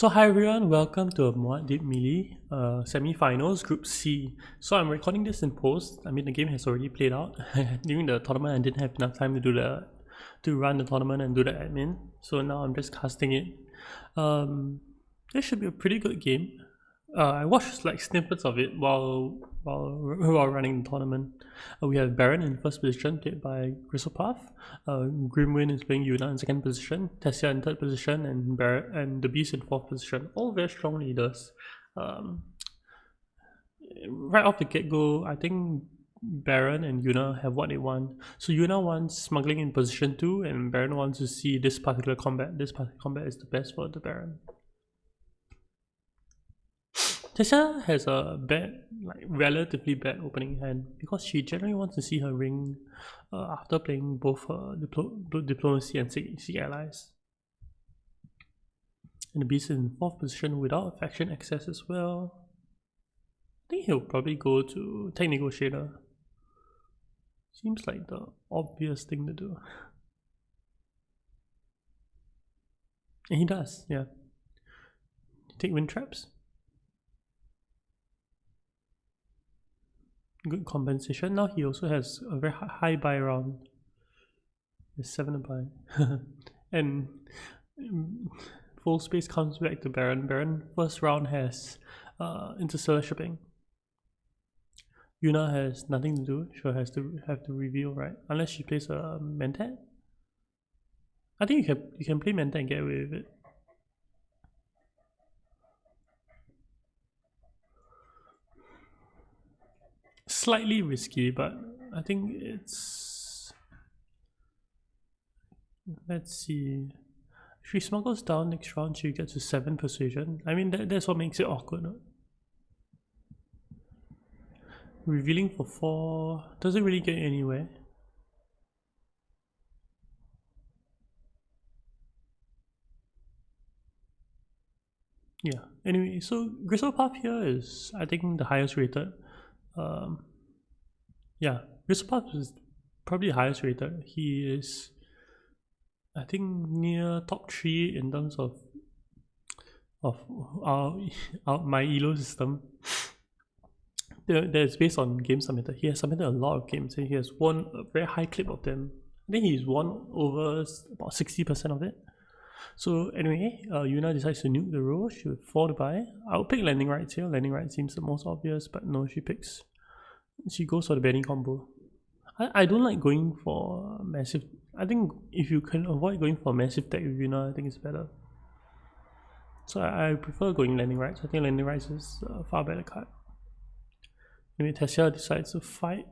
So hi everyone, welcome to Muad'dib Melee semi-finals Group C. So I'm recording this in post. I mean the game has already played out. During the tournament I didn't have enough time to run the tournament and do the admin. So now I'm just casting it. This should be a pretty good game. I watched like snippets of it while running the tournament. We have Baron in first position, played by Gristlepath. Grimwin is playing Yuna in second position, Tessia in third position, and the Beast in fourth position. All very strong leaders. Right off the get-go, I think Baron and Yuna have what they want. So Yuna wants smuggling in position 2, and Baron wants to see this particular combat. This particular combat is the best for the Baron. Tessia has a bad, relatively bad opening hand because she generally wants to see her ring after playing both diplomacy and seek allies. And the Beast in fourth position without faction access as well. I think he'll probably go to Tech Negotiator. Seems like the obvious thing to do. And he does, yeah. Take wind traps. Good compensation. Now he also has a very high buy round. There's 7 to buy. And full space comes back to Baron. Baron first round has interstellar shipping. Yuna has nothing to do. She has to have to reveal, right? Unless she plays a Mentat. I think you can play Mentat and get away with it. Slightly risky, but I think it's... Let's see. If she smuggles down next round, she gets to 7 persuasion. I mean, that's what makes it awkward. No? Revealing for 4 doesn't really get anywhere. Yeah, anyway, so Gristlepath here is, I think, the highest rated. Yeah, Gristlepath is probably the highest rated. He is, I think, near top 3 in terms of my ELO system. That's based on games submitted. He has submitted a lot of games and he has won a very high clip of them. I think he's won over about 60% of it. So anyway, Yuna decides to nuke the row. She would 4 to buy. I would pick landing rights here. Landing rights seems the most obvious, but no, she goes for the Benny combo. I don't like going for massive. I think if you can avoid going for massive tech with Yuna, I think it's better. So I prefer going landing rights. I think landing rights is a far better card. Anyway, Tessia decides to fight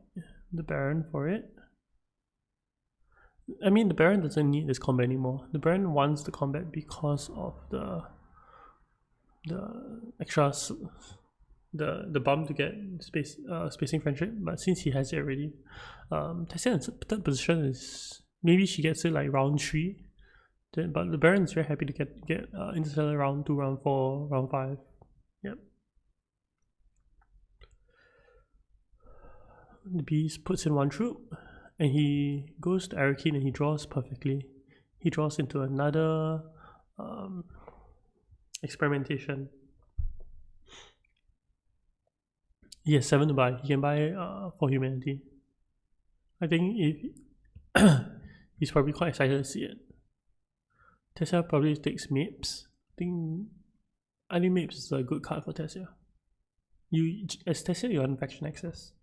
the Baron for it. I mean, the Baron doesn't need this combat anymore. The Baron wants the combat because of the extras, the bump to get spacing friendship. But since he has it already, Tessia in third position is maybe she gets it like round 3. But the Baron is very happy to get interstellar round 2, round 4, round 5. Yep. The Beast puts in 1 troop. And he goes to Arakeen and he draws perfectly. He draws into another experimentation. He has 7 to buy. He can buy for humanity. I think if he's probably quite excited to see it. Tessia probably takes Mapes. I think Mapes is a good card for Tessia. As Tessia, you want faction access.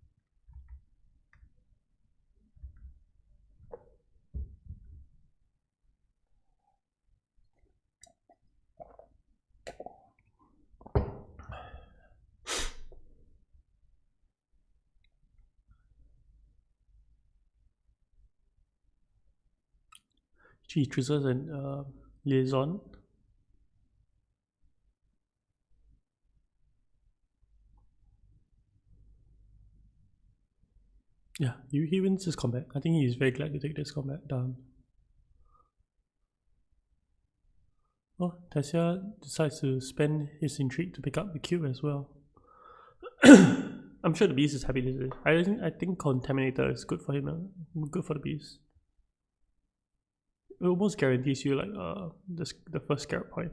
She chooses a liaison. Yeah, he wins this combat. I think he's very glad to take this combat down. Oh, Tessia decides to spend his intrigue to pick up the cube as well. I'm sure the Beast is happy to do it. I think Contaminator is good for him, good for the Beast. It almost guarantees you like the first scarab point.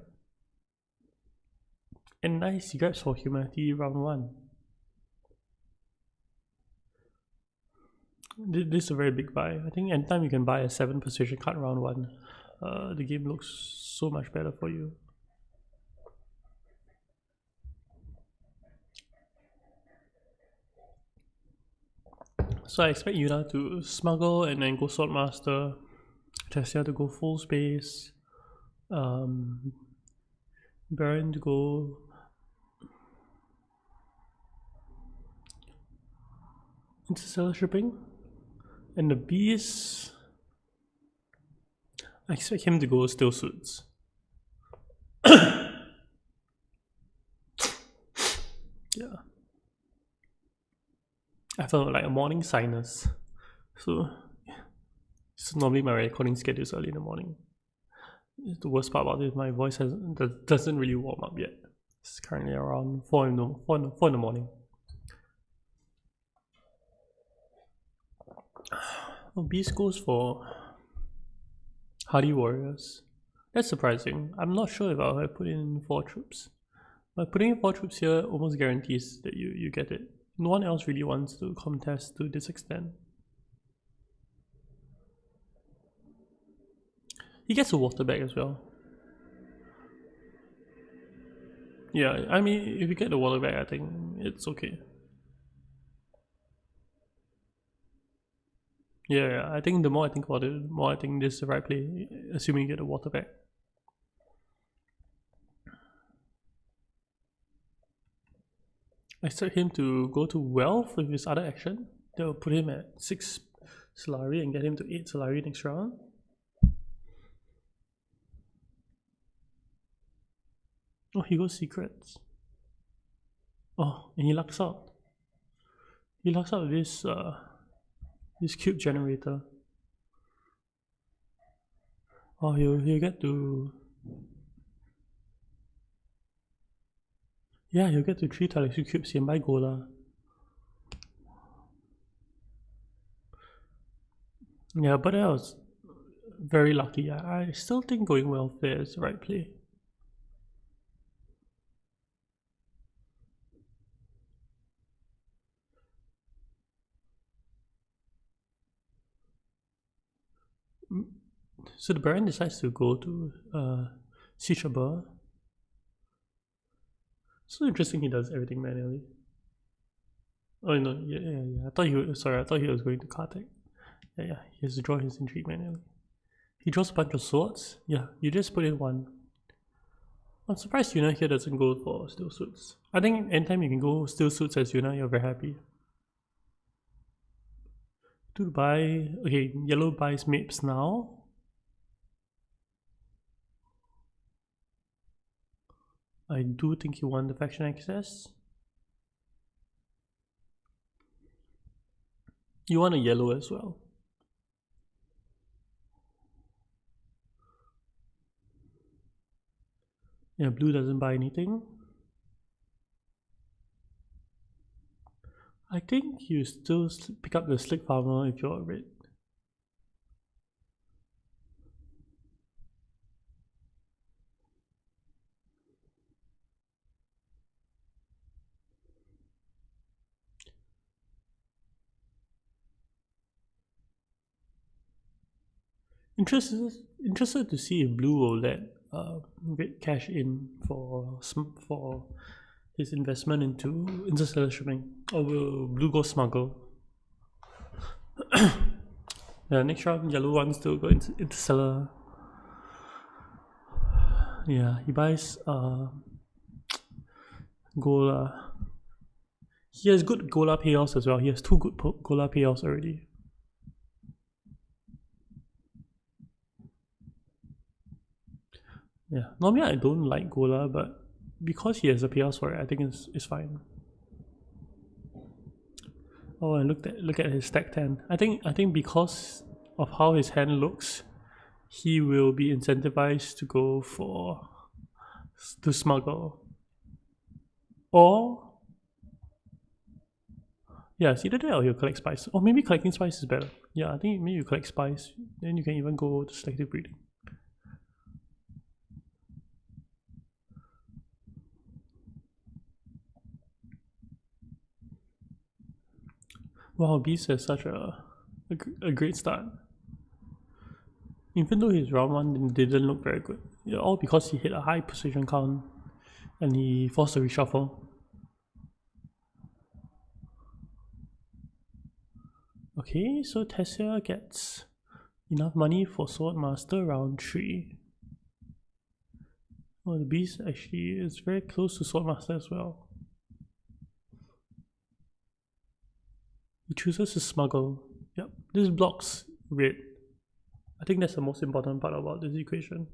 And nice, he grabs for humanity round 1. This is a very big buy. I think anytime you can buy a 7 persuasion card round 1, the game looks so much better for you. So I expect Yuna to smuggle and then go Swordmaster, Tessia to go full space, Baron to go interstellar shipping, and the Beast, I expect him to go still suits. Yeah. I felt like a morning sinus, so normally my recording schedule is early in the morning. The worst part about it, my voice doesn't really warm up yet. It's currently around 4 in the morning. Oh, Beast goes for Hardy Warriors. That's surprising. I'm not sure if I'll have put in 4 troops. But putting in 4 troops here almost guarantees that you get it. No one else really wants to contest to this extent. He gets a water bag as well. Yeah, I mean, if you get the water bag, I think it's okay. Yeah, I think the more I think about it, the more I think this is the right play, assuming you get a water bag. I expect him to go to Wealth with his other action. That will put him at 6 Solari and get him to 8 Solari next round. Oh, he goes Secrets. Oh, and he lucks out. He lucks out with this cube generator. Oh, he'll get to... Yeah, he'll get to 3 Talaxu cubes and buy Gola. Yeah, but that was very lucky. I still think going welfare is the right play. So the Baron decides to go to Sichabur. So interesting, he does everything manually. Oh no, yeah. I thought he was going to Kartek. Yeah, he has to draw his intrigue manually. He draws a bunch of swords. Yeah, you just put in 1. I'm surprised Yuna here doesn't go for still suits. I think anytime you can go still suits as Yuna, you're very happy. To buy, okay, yellow buys Mapes now. I do think you want the faction access. You want a yellow as well. Yeah, blue doesn't buy anything. I think you still pick up the Slick Farmer if you're red. Interested to see if blue will let red cash in for his investment into interstellar shipping, or will blue go smuggle? Yeah, next round yellow wants to go into interstellar. Yeah, he buys Gola. He has good Gola payouts as well. He has 2 good Gola payouts already. Yeah, normally I don't like Gola, but because he has a payouts for it, I think it's fine. Oh, and look at his stacked hand. I think because of how his hand looks, he will be incentivized to go to smuggle. Or yeah, it's either that or he'll collect spice. Or maybe collecting spice is better. Yeah, I think maybe you collect spice, then you can even go to selective breeding. Wow, Beast has such a great start. Even though his round 1 didn't look very good. Yeah, all because he hit a high precision count and he forced a reshuffle. Okay, so Tessia gets enough money for Swordmaster round 3. Oh, the Beast actually is very close to Swordmaster as well. He chooses to smuggle. Yep, this blocks red. I think that's the most important part about this equation.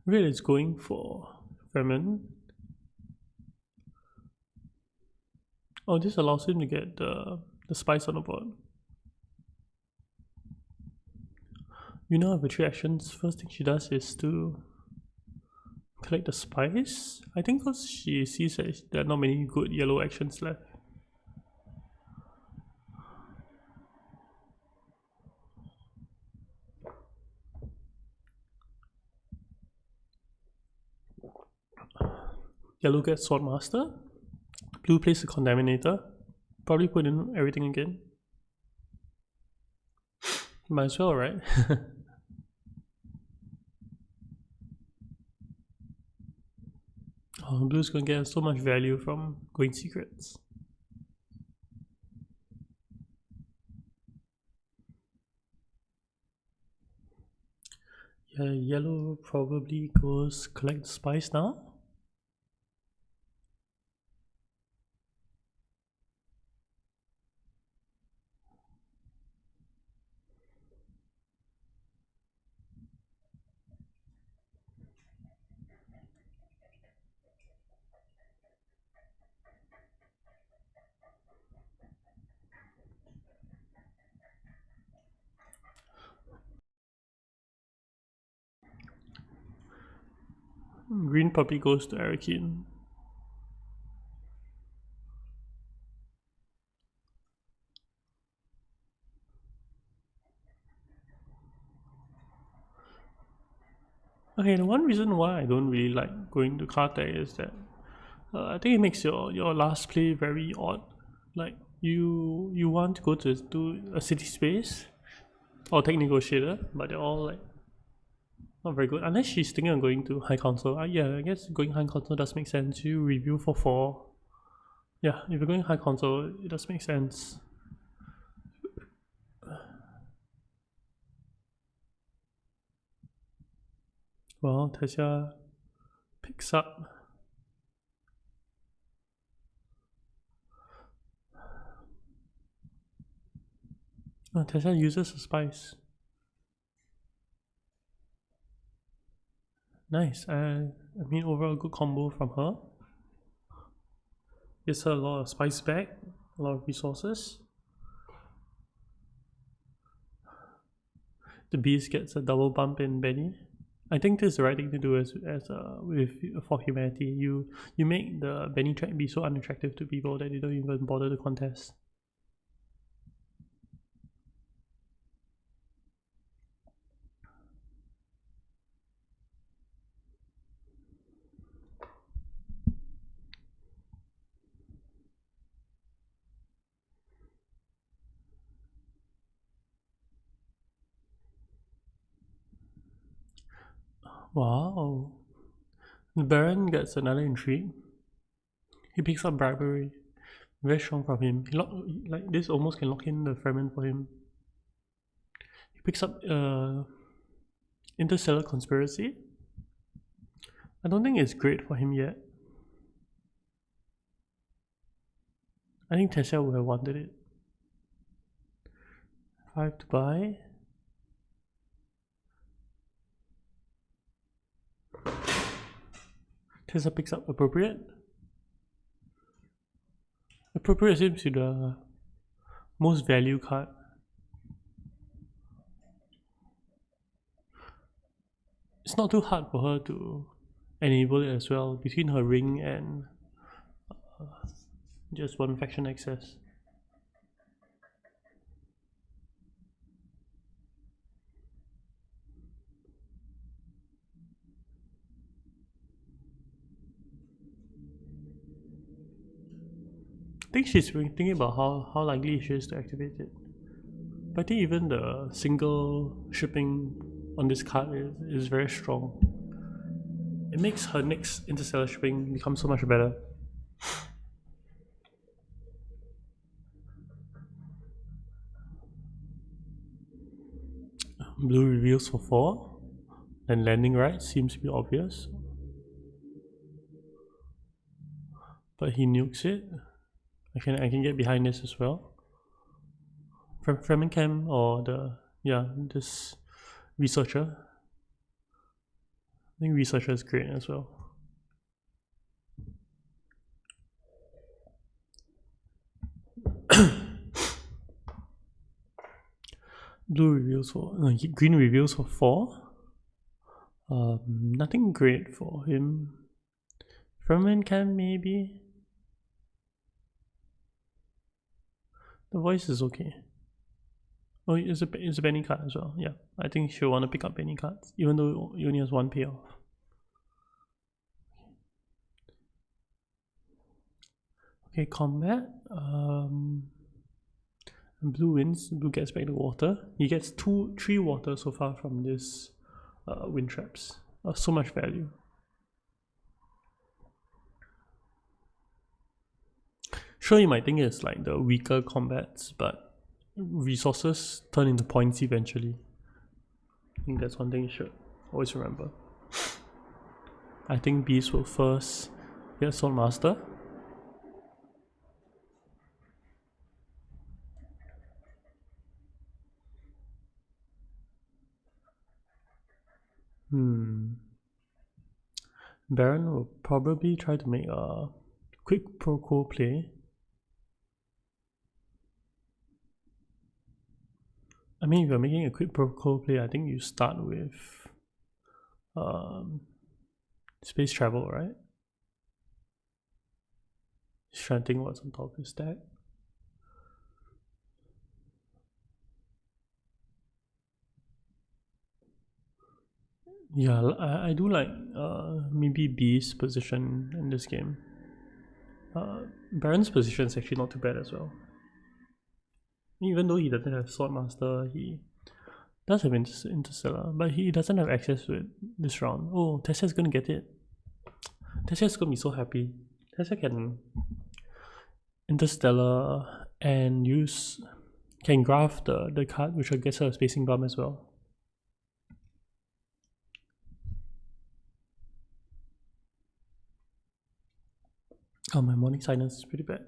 Red is going for Fremen. Oh, this allows him to get the spice on the board. You know, her 3 actions, first thing she does is to collect the spice. I think because she sees that there are not many good yellow actions left. Yellow gets Swordmaster. Blue plays the Contaminator. Probably put in everything again. Might as well, right? Oh, Blue's gonna get so much value from going secrets. Yeah, yellow probably goes collect the spice now. Green puppy goes to Arakin. Okay, the one reason why I don't really like going to Karte is that I think it makes your last play very odd. Like you want to go to a city space or tech negotiator, but they're all like not very good. Unless she's thinking of going to High Council. Yeah, I guess going High Council does make sense. You review for 4. Yeah, if you're going High Council, it does make sense. Well, Tessia picks up. Oh, Tessia uses a spice. Nice. I mean, overall good combo from her. Gives her a lot of spice back, a lot of resources. The Beast gets a double bump in Benny. I think this is the right thing to do as for humanity. You make the Benny track be so unattractive to people that they don't even bother to contest. Wow. The Baron gets another intrigue. He picks up bribery. Very strong from him. Like this almost can lock in the Fremen for him. He picks up interstellar conspiracy. I don't think it's great for him yet. I think Tessia would have wanted it. 5 to buy. Tessia picks up appropriate. Appropriate seems to be the most value card. It's not too hard for her to enable it as well between her ring and just one faction access. think she's thinking about how likely she is to activate it. But I think even the single shipping on this card is very strong. It makes her next interstellar shipping become so much better. Blue reveals for 4. Then landing right seems to be obvious. But he nukes it. I can get behind this as well. Framingham or this researcher. I think researcher is great as well. Blue reveals for green reveals for 4. Nothing great for him. Framingham maybe. The voice is okay. Oh, it's a penny card as well. Yeah, I think she'll want to pick up penny cards, even though he only has 1 payoff. Okay, combat. Blue wins. Blue gets back the water. He gets 3 water so far from this wind traps. So much value. Sure, you might think it's like the weaker combats, but resources turn into points eventually. I think that's one thing you should always remember. I think Beast will first get Sword Master. Baron will probably try to make a quick pro-co play. I mean, if you're making a quick pro-co play, I think you start with space travel, right? Just trying to think what's on top of his stack. Yeah, I do like maybe B's position in this game. Baron's position is actually not too bad as well. Even though he doesn't have Swordmaster, he does have Interstellar, but he doesn't have access to it this round. Oh, Tessia's gonna get it. Tessia's gonna be so happy. Tessia can Interstellar and can graph the card, which will get her a spacing bomb as well. Oh, my morning silence is pretty bad.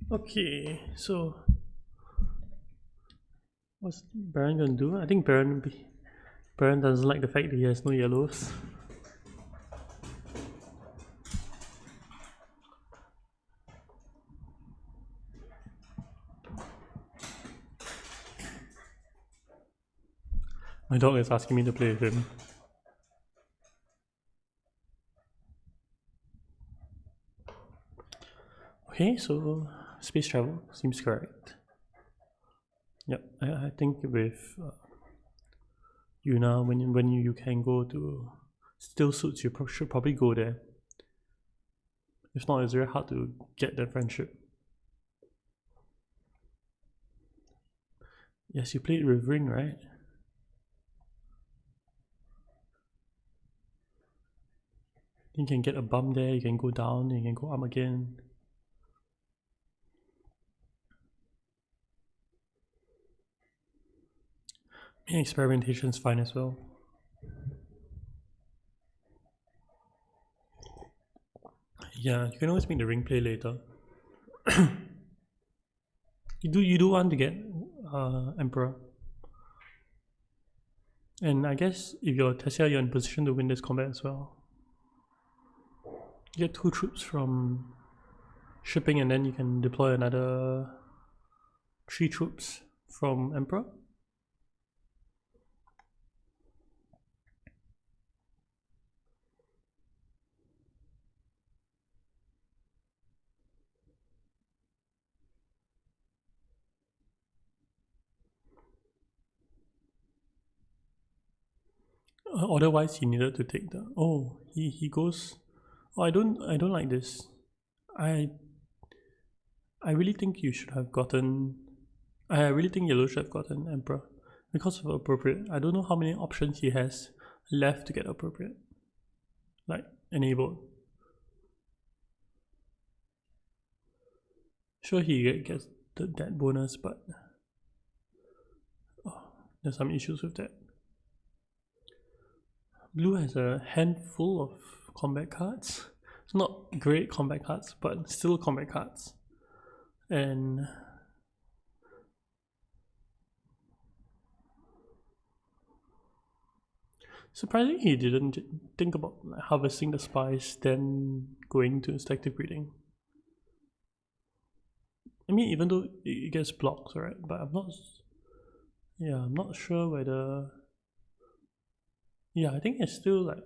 Okay, so what's Baron gonna do? I think Baron doesn't like the fact that he has no yellows. My dog is asking me to play with him. Okay, so space travel seems correct. Yep, I think with Yuna, when you can go to still suits, you should probably go there. If not, it's very hard to get that friendship. Yes, you played with Ring, right? You can get a bump there, you can go down, you can go up again. And experimentation is fine as well. Yeah, you can always make the ring play later. you do want to get Emperor. And I guess if you're Tessia, you're in position to win this combat as well. You get 2 troops from shipping, and then you can deploy another 3 troops from Emperor. Otherwise, he needed to take the. Oh, he goes. Oh, I don't like this. I I really think you should have gotten. I really think yellow should have gotten emperor because of appropriate. I don't know how many options he has left to get appropriate, like enabled. Sure, he gets that bonus, but there's some issues with that. Blue has a handful of combat cards. It's not great combat cards, but still combat cards. And surprisingly, he didn't think about like, harvesting the spice, then going to selective breeding. I mean, even though it gets blocks, right? But I'm not. Yeah, I'm not sure whether. Yeah, I think it's still like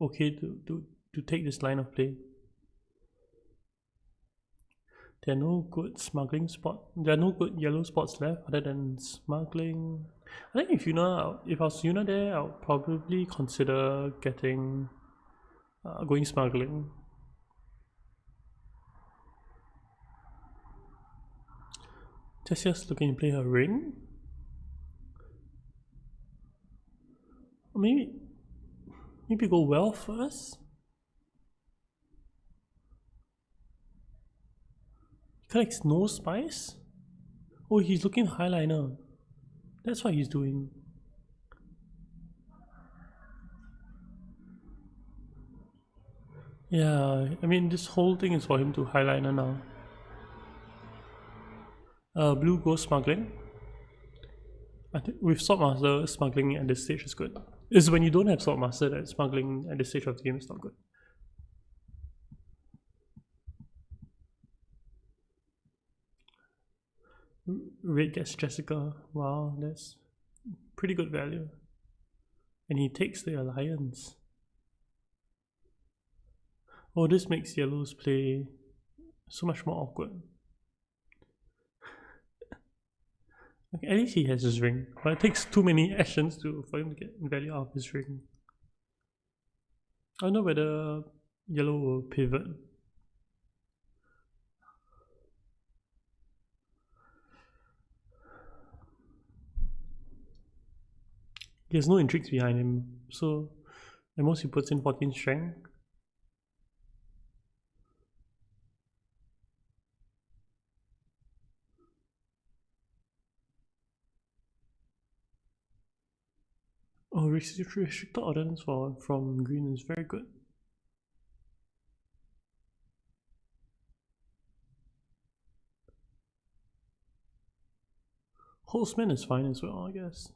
okay to take this line of play. There are no good smuggling spot. There are no good yellow spots left other than smuggling. I think if I was Yuna there, I'll probably consider getting going smuggling. Tessia's looking to play her ring. Or maybe go well first. He collects no spice. Oh, he's looking highliner. That's what he's doing. Yeah, I mean this whole thing is for him to highliner now. Blue goes smuggling. I think with Swordmaster, smuggling at this stage is good. It's when you don't have Swordmaster that smuggling at this stage of the game is not good. Red gets Jessica. Wow, that's pretty good value. And he takes the alliance. Oh, this makes yellow's play so much more awkward. Okay, at least he has his ring, but it takes too many actions for him to get value out of his ring. I don't know whether yellow will pivot. He has no intrigues behind him, so at most he puts in 14 strength. Oh, restricted ordnance from green is very good. Horseman is fine as well, I guess.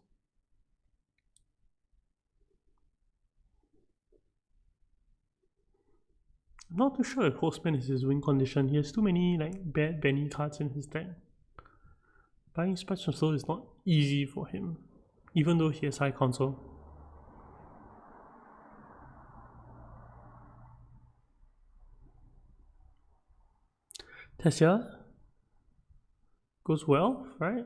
I'm not too sure if Horseman is his win condition. He has too many like bad Benny cards in his deck. Buying Spice from Soul is not easy for him, even though he has high console. Tessia goes well, right?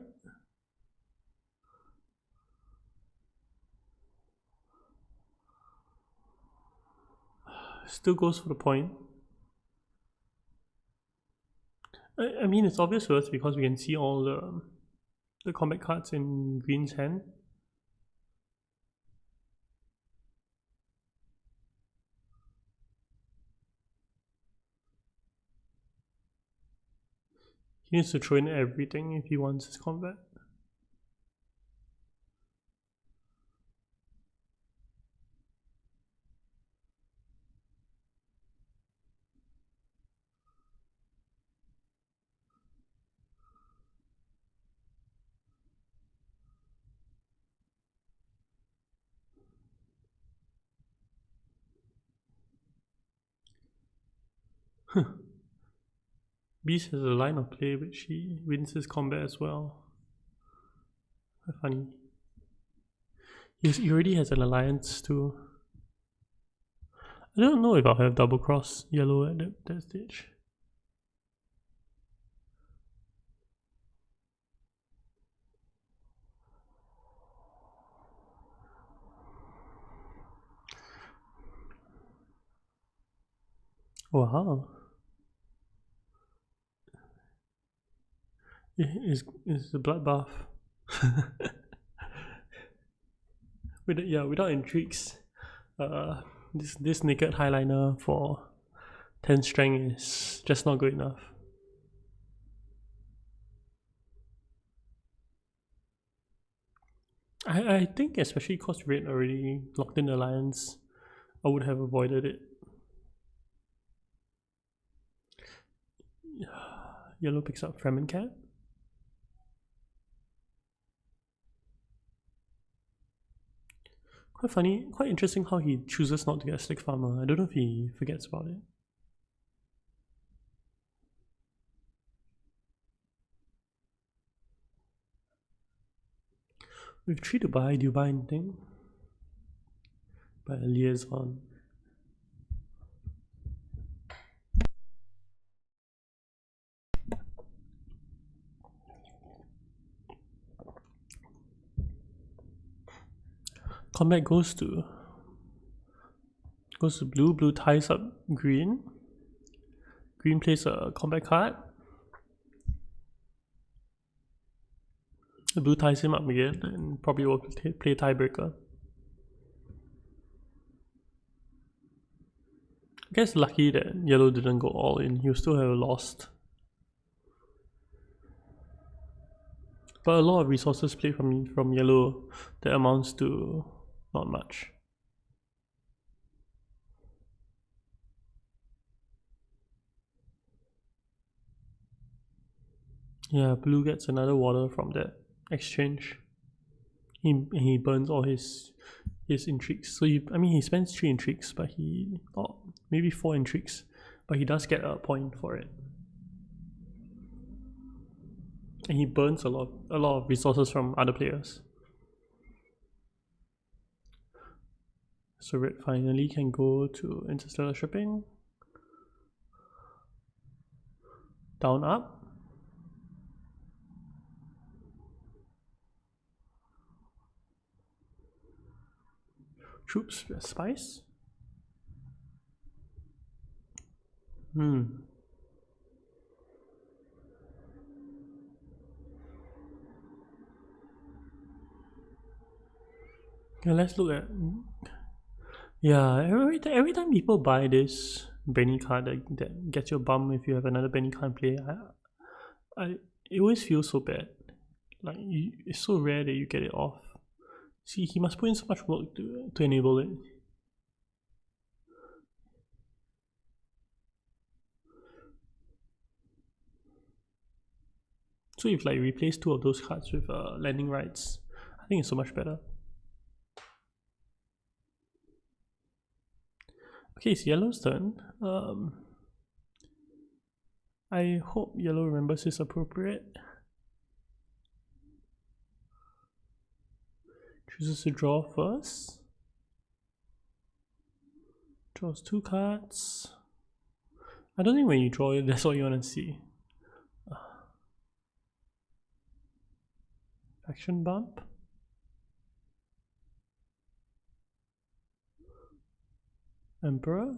Still goes for the point. I mean, it's obvious to us because we can see all the combat cards in green's hand. He needs to throw in everything if he wants his combat. Beast has a line of play which he wins his combat as well. Quite funny. He already has an alliance too. I don't know if I'll have double cross yellow at that stage. Wow. It's a bloodbath. Without intrigues. This naked highliner for 10 strength is just not good enough. I think especially because red already locked in alliance, I would have avoided it. Yellow picks up Fremen Cat. Quite funny, quite interesting how he chooses not to get a Slick Farmer. I don't know if he forgets about it. With 3 to buy, do you buy anything? Buy a liaison. Combat goes to blue. Blue ties up green. Green plays a combat card. The blue ties him up again and probably will play tiebreaker. I guess lucky that yellow didn't go all in. He'll still have lost. But a lot of resources played from yellow that amounts to not much. Yeah, blue gets another water from that exchange. He burns all his intrigues. So he spends 3 intrigues, but maybe 4 intrigues, but he does get a point for it. And he burns a lot of resources from other players. So red finally can go to interstellar shipping. Down up. Troops spice. Yeah, let's look at. Yeah, every time people buy this Benny card that gets your bum if you have another Benny card in play, it always feels so bad. Like it's so rare that you get it off. See, he must put in so much work to enable it. So if like replace 2 of those cards with landing rights, I think it's so much better. Okay, it's yellow's turn. I hope yellow remembers his appropriate. Chooses to draw first. Draws 2 cards. I don't think when you draw it, that's all you want to see. Action bump. Emperor.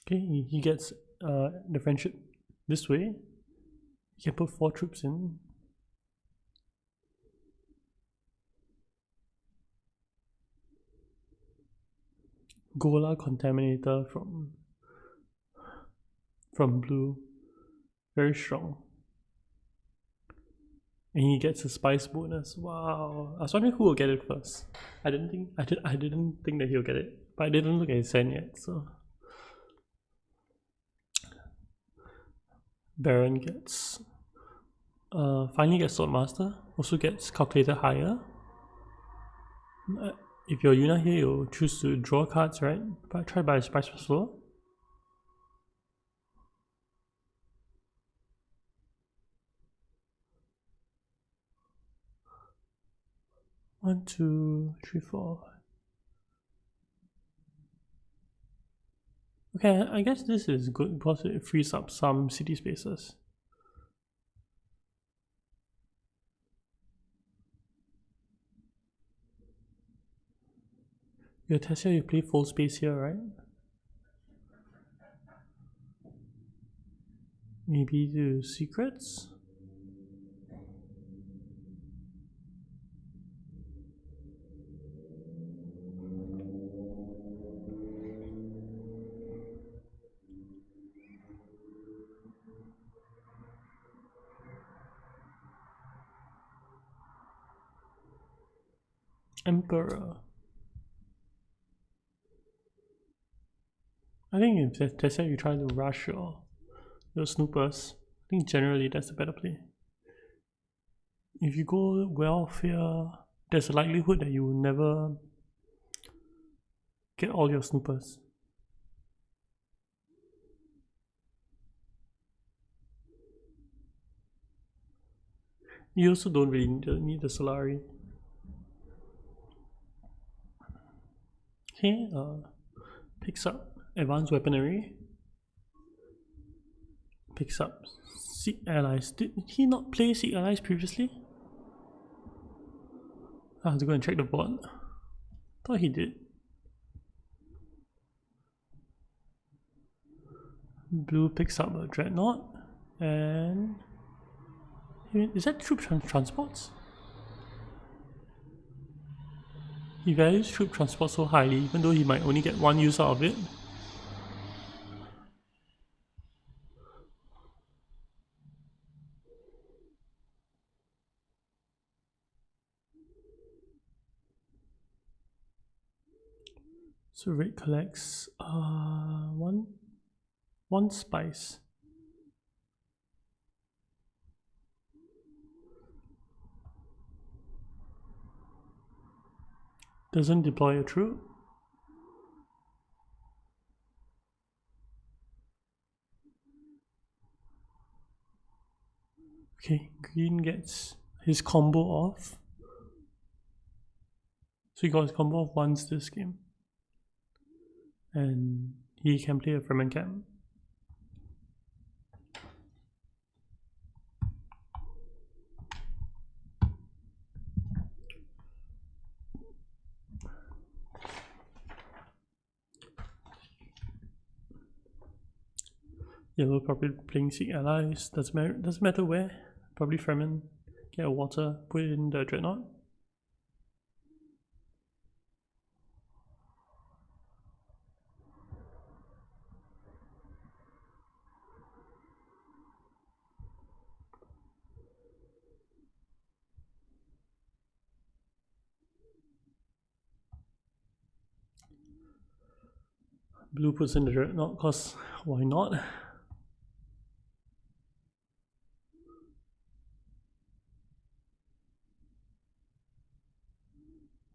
Okay, he gets the friendship this way. He can put 4 troops in. Gola Contaminator from blue. Very strong. And he gets a spice bonus. Wow. I was wondering who will get it first. I didn't think that he'll get it. But I didn't look at his hand yet, so Baron gets finally gets Swordmaster. Also gets calculated higher. If you're Yuna here, you'll choose to draw cards, right? But try by Spice Slow. One, two, three, four. Okay, I guess this is good because it frees up some city spaces. Your Tessia, you play full space here, right? Maybe do secrets? Emperor. I think if they say you try to rush your snoopers, I think generally that's the better play. If you go welfare, there's a likelihood that you will never get all your snoopers. You also don't really need the Solari. Okay, picks up advanced weaponry. Picks up Seek Allies. Did he not play Seek Allies previously? I have to go and check the board. Thought he did. Blue picks up a Dreadnought. And is that troop transports? He values troop transport so highly, even though he might only get one use out of it. So red collects one spice. Doesn't deploy a troop. Okay, green gets his combo off. So he got his combo off once this game. And he can play a Fremen camp. Yellow probably playing Seek Allies, doesn't matter where, probably Fremen, get a water, put it in the Dreadnought. Blue puts in the Dreadnought, cause why not?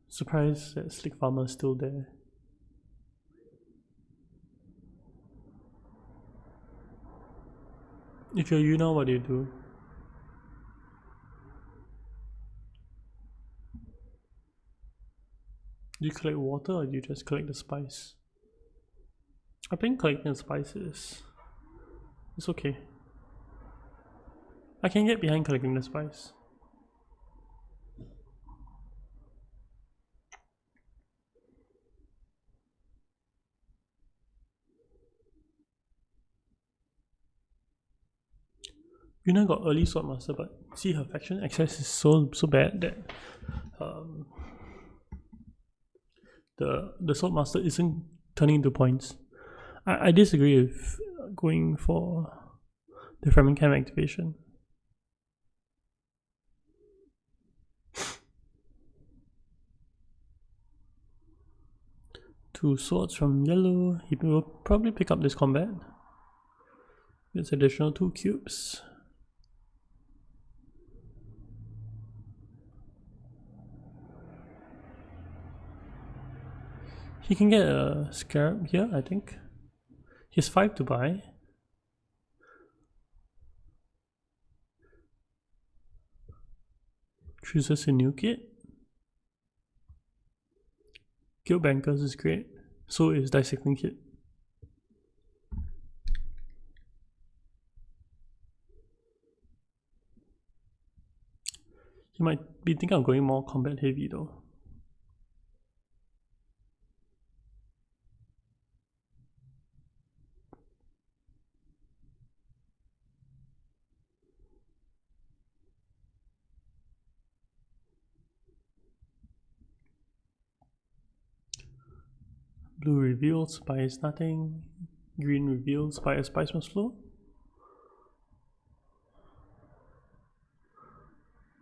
Surprised that Slick Farmer is still there. If you're Yuna, what do you do? Do you collect water or do you just collect the spice? I think collecting the spices it's okay. I can get behind collecting the spice. Yuna got early Swordmaster, but see her faction access is so bad that the Swordmaster isn't turning into points. I disagree with going for the Fremen camp activation. Two swords from yellow. He will probably pick up this combat. It's additional 2 cubes. He can get a scarab here, I think. He has 5 to buy. Chooses a new kit. Guild Bankers is great. So is Dissecting Kit. He might be thinking of going more combat heavy though. Blue reveals buys nothing. Green reveals buys spice must flow.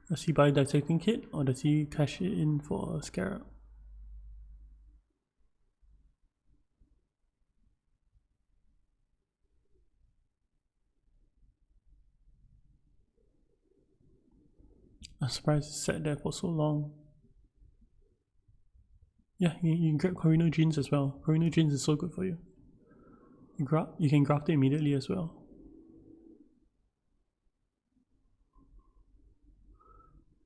Does he buy dissecting kit or does he cash it in for a scarab? I'm surprised it's sat there for so long. Yeah, you can grab Corino Jeans as well. Corino Jeans is so good for you. You can graft it immediately as well.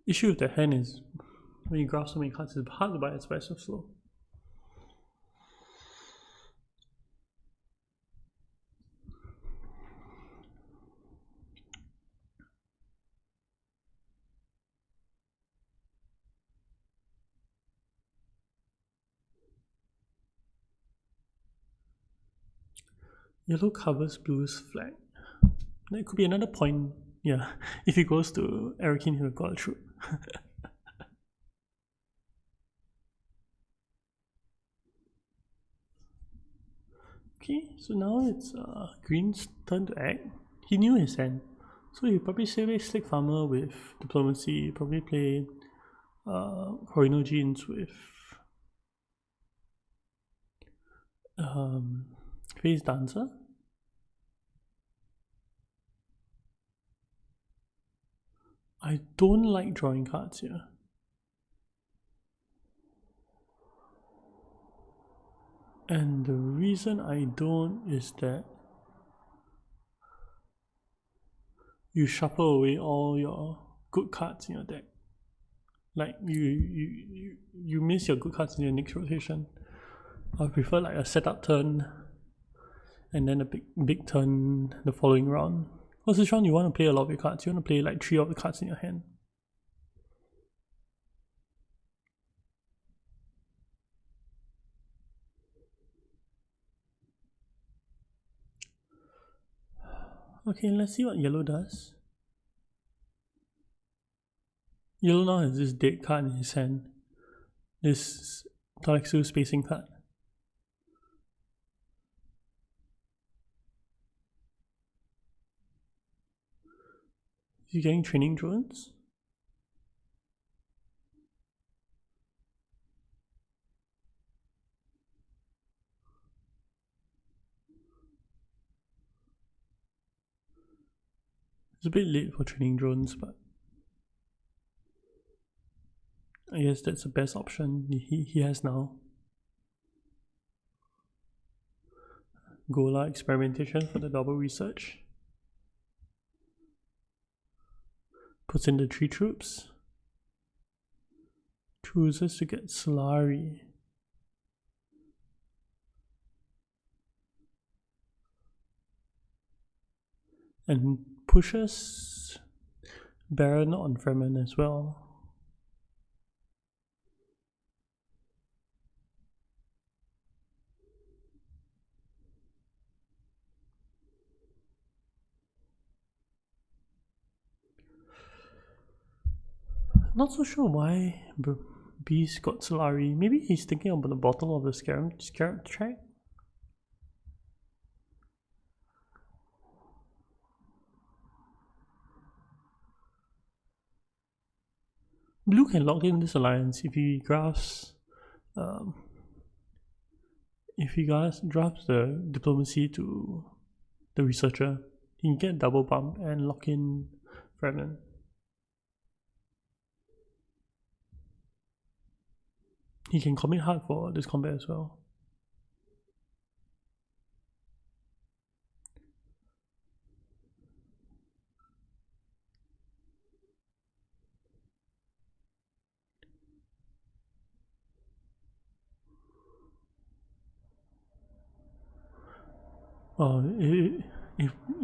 Issue with the hand is when you graft so many cards, it's hard to buy a spice of slow. Yellow covers blue's flag. That could be another point. Yeah, if he goes to Arakin, he'll got a troop. Okay, so now it's Green's turn to act. He knew his hand, so he'll probably save Slick Farmer with Diplomacy, probably play Corino Jeans with Face Dancer. I don't like drawing cards here. And the reason I don't is that you shuffle away all your good cards in your deck. Like you miss your good cards in your next rotation. I prefer like a setup turn and then a big turn the following round. Because this round you want to play a lot of your cards. You want to play like 3 of the cards in your hand. Okay, let's see what yellow does. Yellow now has this dead card in his hand. This Talexu spacing card. Is he getting training drones? It's a bit late for training drones, but I guess that's the best option he has now. Gola experimentation for the double research. Puts in the 3 troops. Chooses to get Solari. And pushes Baron on Fremen as well. Not so sure why Beast got Solari. Maybe he's thinking about the bottle of the Scarab track. Blue can lock in this alliance if he drafts the Diplomacy to the Researcher. He can get double bump and lock in Fremen. He can commit hard for this combat as well.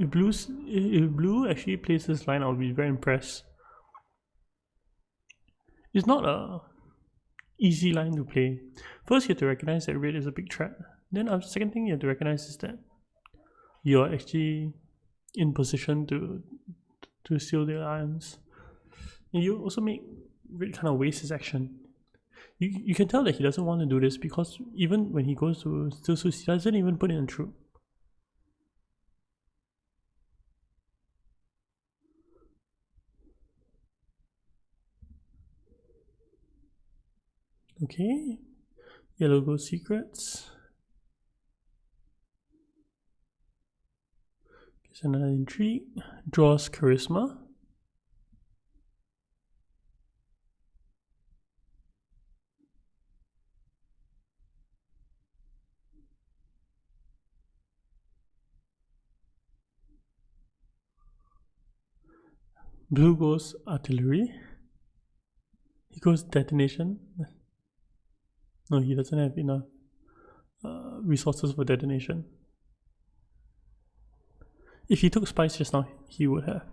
If Blue actually plays this line, I'll be very impressed. It's not a easy line to play. First, you have to recognize that red is a big threat. Then, the second thing you have to recognize is that you're actually in position to steal the alliance. And you also make red kind of waste his action. You can tell that he doesn't want to do this because even when he goes to Still Suits, he doesn't even put in a troop. Okay, yellow goes secrets. Gets another intrigue. Draws charisma. Blue goes artillery. He goes detonation. No, he doesn't have enough resources for detonation. If he took spice just now, he would have.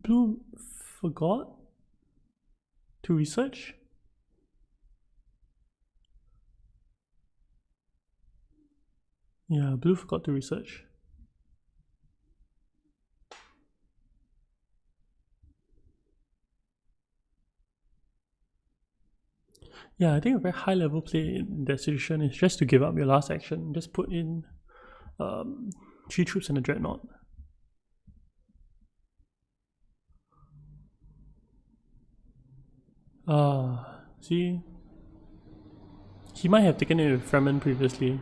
Blue forgot to research. Yeah, blue forgot to research. Yeah, I think a very high level play in that situation is just to give up your last action. Just put in 3 troops and a dreadnought. See? He might have taken it with Fremen previously.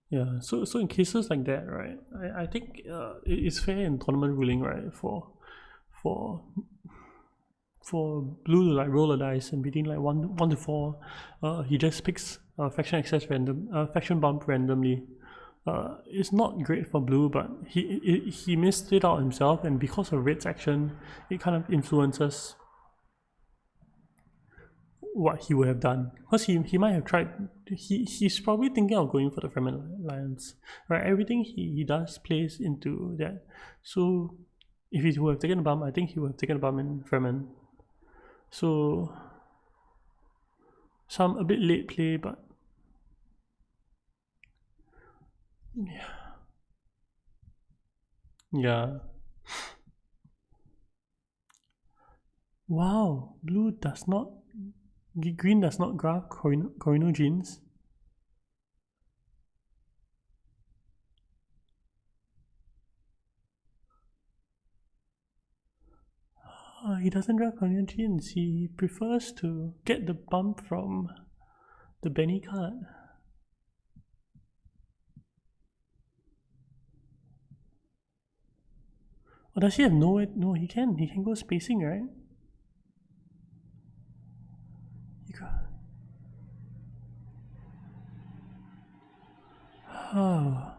Yeah, so in cases like that, right, I think it's fair in tournament ruling, right, for blue to like roll a dice and between like 1 to 4, he just picks faction access faction bump randomly. It's not great for blue, but he missed it out himself, and because of red's action, it kind of influences what he would have done, because he might have tried. He's probably thinking of going for the Fremen Alliance, right? Everything he does plays into that. So if he would have taken a bump, I think he would have taken a bump in Fremen. So some a bit late play, but yeah. Wow, blue does not. Green does not graph Corino genes. He doesn't draft Corino genes. He prefers to get the bump from the Benny card. Or does he have no? No, he can. He can go spacing, right? Oh.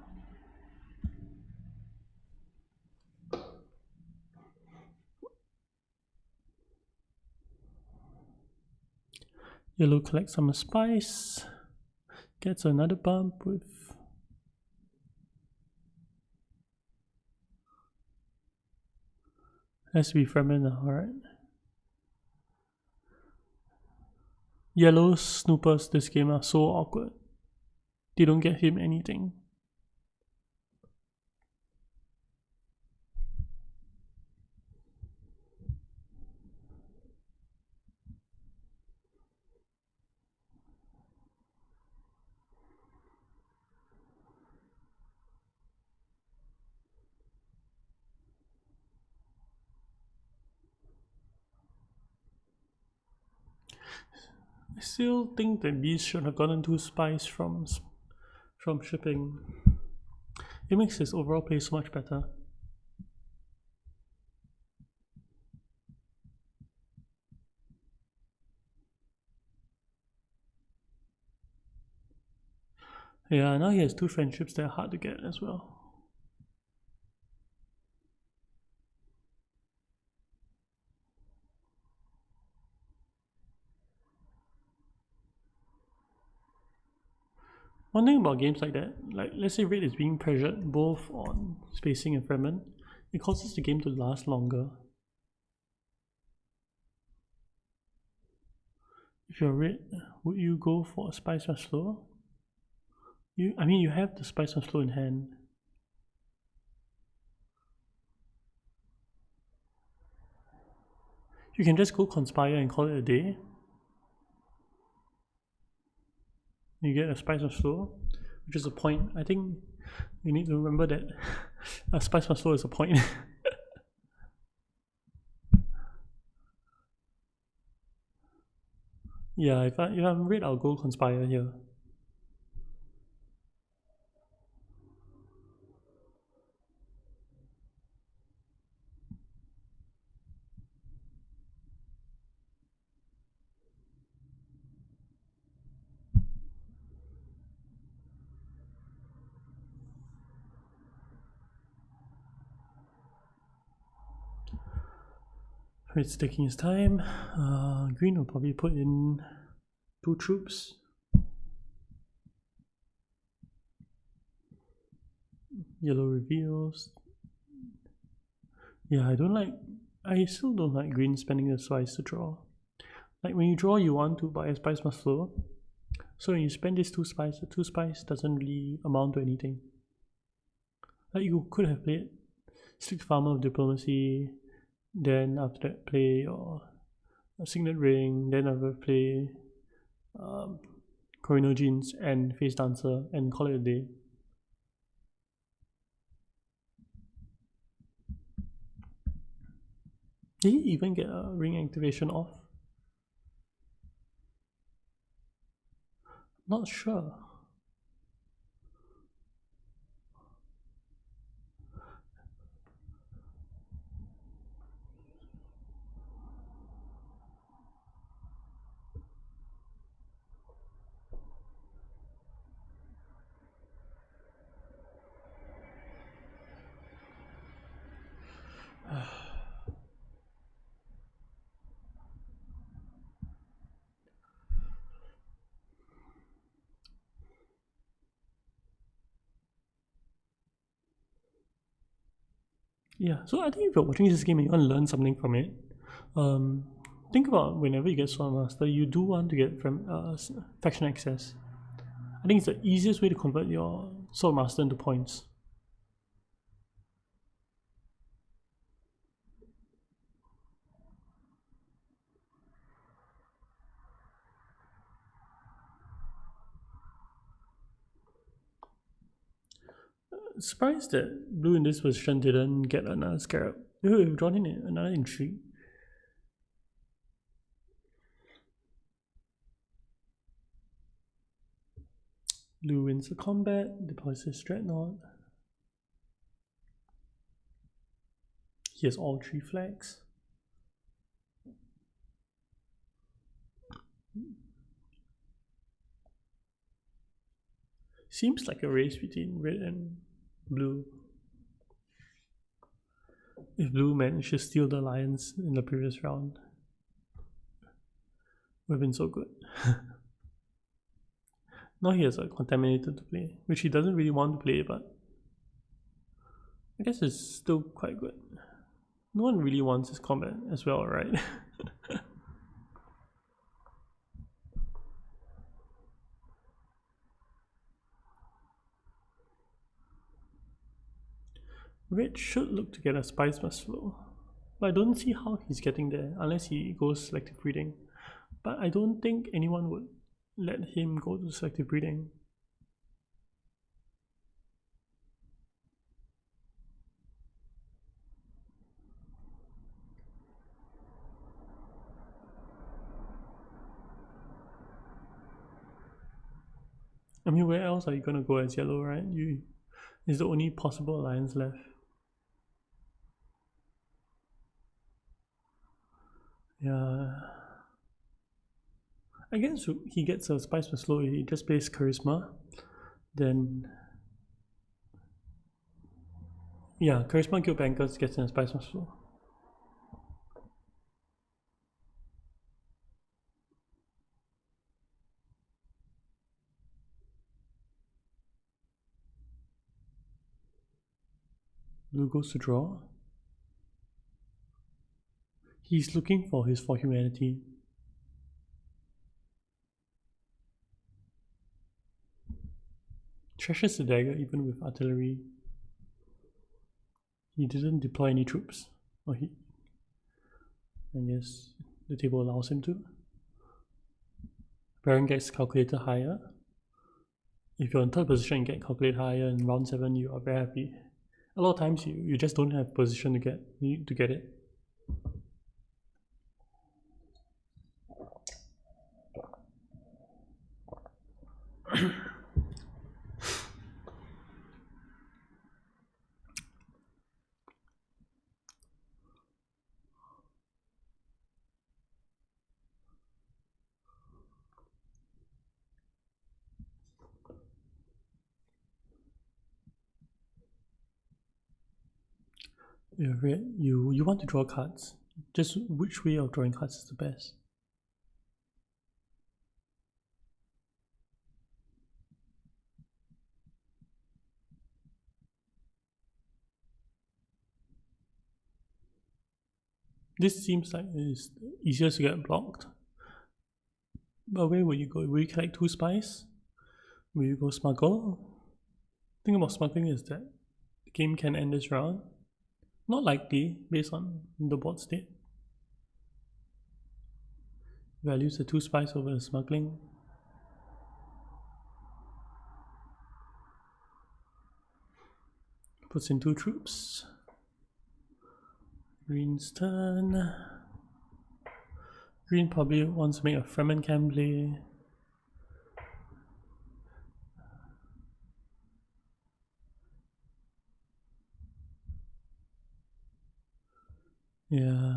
Yellow collects some spice, gets another bump with has to be Fremen now, alright. Yellow snoopers this game are so awkward. They don't get him anything. I still think that these should have gotten 2 spies from shipping. It makes his overall play so much better. Yeah, now he has 2 friendships that are hard to get as well. One thing about games like that, like let's say Red is being pressured both on spacing and Fremen, it causes the game to last longer. If you're red, would you go for a spice and slow? I mean, you have the spice and slow in hand. You can just go conspire and call it a day. You get a spice and slow, which is a point. I think you need to remember that a spice and slow is a point. Yeah, if I'm red, I'll go conspire here. It's taking his time. Green will probably put in 2 troops. Yellow reveals. Yeah, I still don't like green spending the spice to draw. Like when you draw, you want to, but a spice must flow. So when you spend this 2 spice, the 2 spice doesn't really amount to anything. Like you could have played 6 Farmer of Diplomacy, then after that play your Signet Ring, then after that play Corino Jeans and Face Dancer and call it a day. Did he even get a ring activation off? Not sure. Yeah, so I think if you're watching this game and you want to learn something from it, think about whenever you get Sword Master, you do want to get from faction access. I think it's the easiest way to convert your Sword Master into points. Surprised that blue in this position didn't get another scarab. They would have drawn in another intrigue. Blue wins the combat, deploys his Dreadnought. He has all 3 flags. Seems like a race between red and blue. If blue managed to steal the Alliance in the previous round, would have been so good. Now he has a Contaminator to play, which he doesn't really want to play, but I guess it's still quite good. No one really wants his combat as well, right? Red should look to get a Spice Must Flow, but I don't see how he's getting there unless he goes selective breeding. But I don't think anyone would let him go to selective breeding. I mean, where else are you gonna go as yellow, right? It's the only possible alliance left. Yeah. I guess he gets a Spice for slow, he just plays Charisma. Then yeah, Charisma Guild Bankers gets in a Spice for slow. Blue goes to draw. He's looking for his For Humanity. treasures the dagger even with artillery. He didn't deploy any troops. Or I guess the table allows him to. Baron gets calculated higher. If you're in third position and get calculated higher in round 7, you are very happy. A lot of times you just don't have position to get it. You want to draw cards. Just which way of drawing cards is the best? This seems like it's easier to get blocked. But where will you go? Will you collect 2 spies? Will you go smuggle? The thing about smuggling is that the game can end this round. Not likely, based on the board state. Values the 2 spies over the smuggling. Puts in 2 troops. Green's turn. Green probably wants to make a Fremen camp play. Yeah.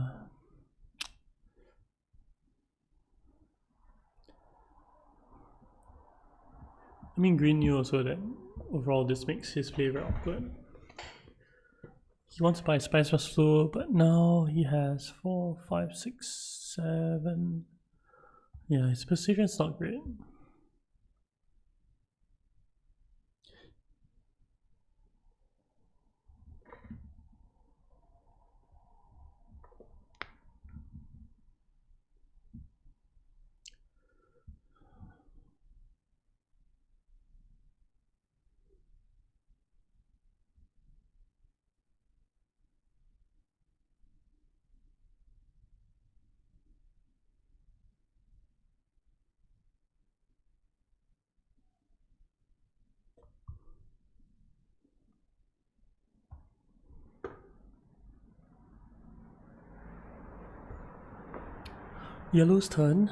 I mean, Green knew also that overall this makes his play very awkward. He wants to buy Spice Plus Flow, but now he has 4, 5, 6, 7. Yeah, his position is not great. Yellow's turn.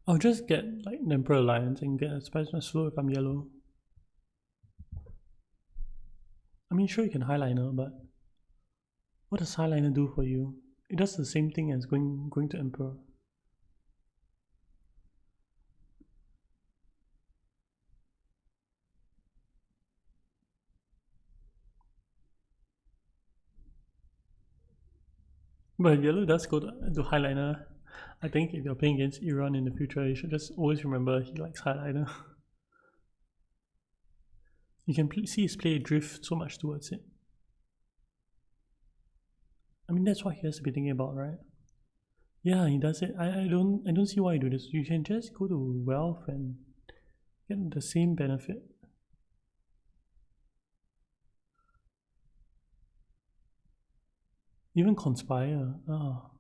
I'll just get like an Emperor Alliance and get a Spice Plus Flow if I'm yellow. I mean, sure you can highliner, but what does highliner do for you? It does the same thing as going to Emperor. But yellow does go to highliner. I think if you're playing against Iran in the future, you should just always remember he likes highliner. You can see his play drift so much towards it. I mean, that's what he has to be thinking about, right? Yeah, he does it. I don't see why you do this. You can just go to wealth and get the same benefit. Even conspire. Oh.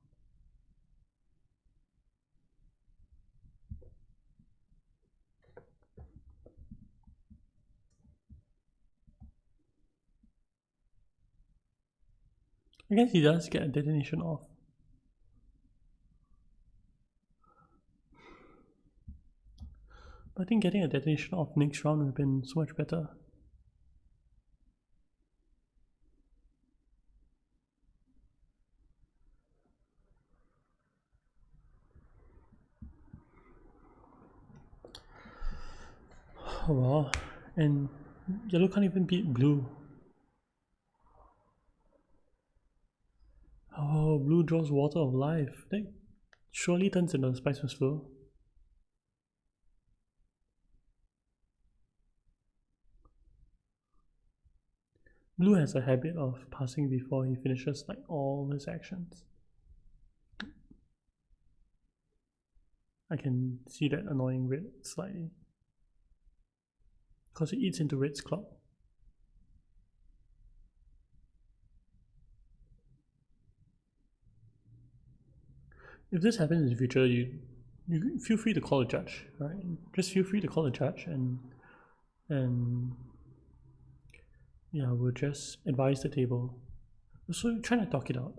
I guess he does get a detonation off. But I think getting a detonation off next round would have been so much better. Oh wow. And yellow can't even beat blue. Oh, blue draws Water of Life. That surely turns into a Spice Plus Flow. Blue has a habit of passing before he finishes like all his actions. I can see that annoying red slightly. Because it eats into red's clock. If this happens in the future, you feel free to call a judge, right? Just feel free to call a judge and yeah, we'll just advise the table. So try to talk it out.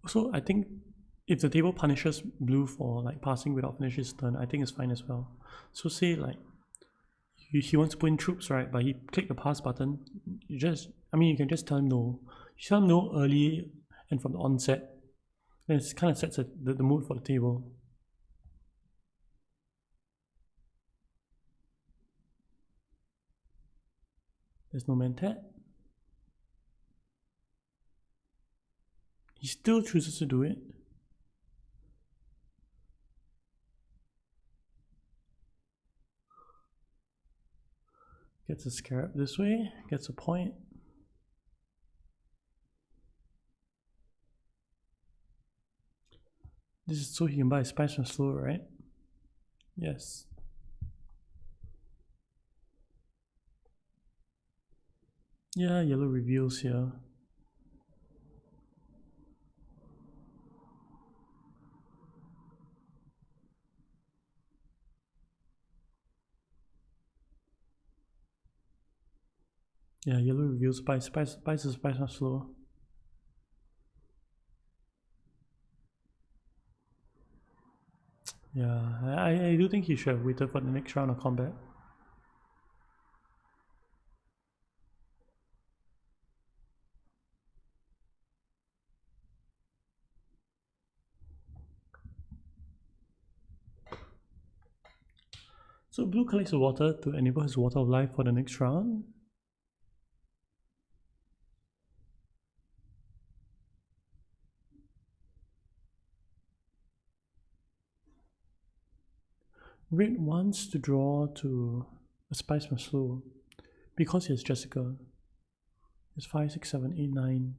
Also, I think if the table punishes blue for like passing without finishing his turn, I think it's fine as well. So say like he wants to put in troops, right? But he clicked the pass button. You can just tell him no. You tell him no early and from the onset. Then it kind of sets the mood for the table. There's no mentat. He still chooses to do it. Gets a scarab this way, gets a point. This is so he can buy a spice from slow, right? Yes. Yeah, yellow reveals here. Yeah, yellow reveals spice is spice from slow. Yeah, I do think he should have waited for the next round of combat. So blue collects the water to enable his water of life for the next round. Red wants to draw to a spice from slow because he has Jessica. It's 5, 6, 7, 8, 9.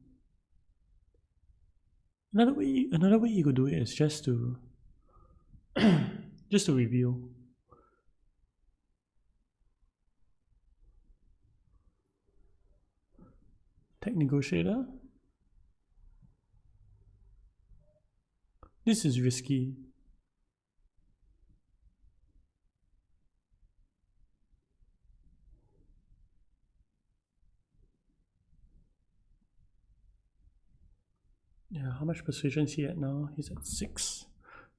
Another way you could do it is just to reveal. Tech negotiator. This is risky. Yeah, how much persuasion is he at now? He's at 6.